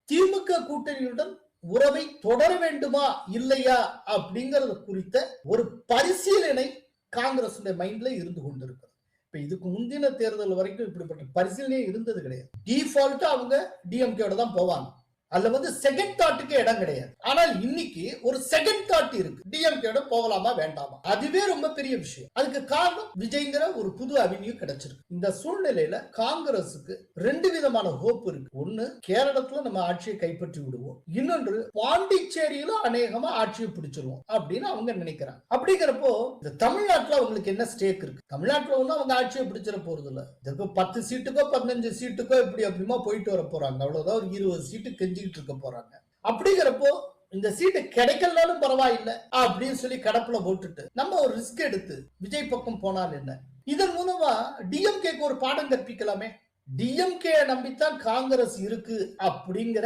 திமுக கூட்டணியுடன் உறவை தொடர வேண்டுமா இல்லையா அப்படிங்கறது குறித்த ஒரு பரிசீலனை காங்கிரஸ் மைண்ட்ல இருந்து கொண்டிருக்கு. இப்ப இதுக்கு முந்தின தேர்தல் வரைக்கும் இப்படிப்பட்ட பரிசீலனையே இருந்தது கிடையாது. டிஃபால்ட்டா அவங்க டிஎம்கேட தான் போவாங்க. அதுல செகண்ட் தாட்டுக்கு இடம் கிடையாது. ஆனால் இன்னைக்கு ஒரு செகண்ட் தாட் இருக்கு, டிஎம்கேட போகலாமா வேண்டாமா. அதுவே ரொம்ப பெரிய விஷயம். அதுக்கு காரணம் விஜய்ங்கிற ஒரு புது அவென்யூ கிடைச்சிருக்கு. இந்த சூழ்நிலையில காங்கிரசுக்கு ரெண்டு விதமான ஹோப் இருக்கு. ஒன்னு, கேரளத்துல நம்ம ஆட்சியை கைப்பற்றி விடுவோம், இன்னொன்று பாண்டிச்சேரியில அநேகமா ஆட்சியை பிடிச்சிருவோம் அப்படின்னு அவங்க நினைக்கிறாங்க. அப்படிங்கிறப்போ இந்த தமிழ்நாட்டுல அவங்களுக்கு என்ன ஸ்டேக் இருக்கு? தமிழ்நாட்டுல ஒன்னும் அவங்க ஆட்சியை பிடிச்சிட போறது இல்ல. இதுக்கு 10 சீட்டுக்கோ 15 சீட்டுக்கோ இப்படி அப்படிமா போயிட்டு வர போறாங்க. அவ்வளவுதான், ஒரு 20 சீட்டு கெஞ்சிட்டு இருக்க போறாங்க. அப்படிங்கிறப்போ இந்த சீட்டு கிடைக்கலனாலும் பரவாயில்லை அப்படின்னு சொல்லி கடப்புல போட்டுட்டு நம்ம ஒரு ரிஸ்க் எடுத்து விஜய் பக்கம் போனால் என்ன? இதன் மூலமா டிஎம்கேக்கு ஒரு பாடம் கற்பிக்கலாமே. டிஎம்கே நம்பித்தான் காங்கிரஸ் இருக்கு அப்படிங்கிற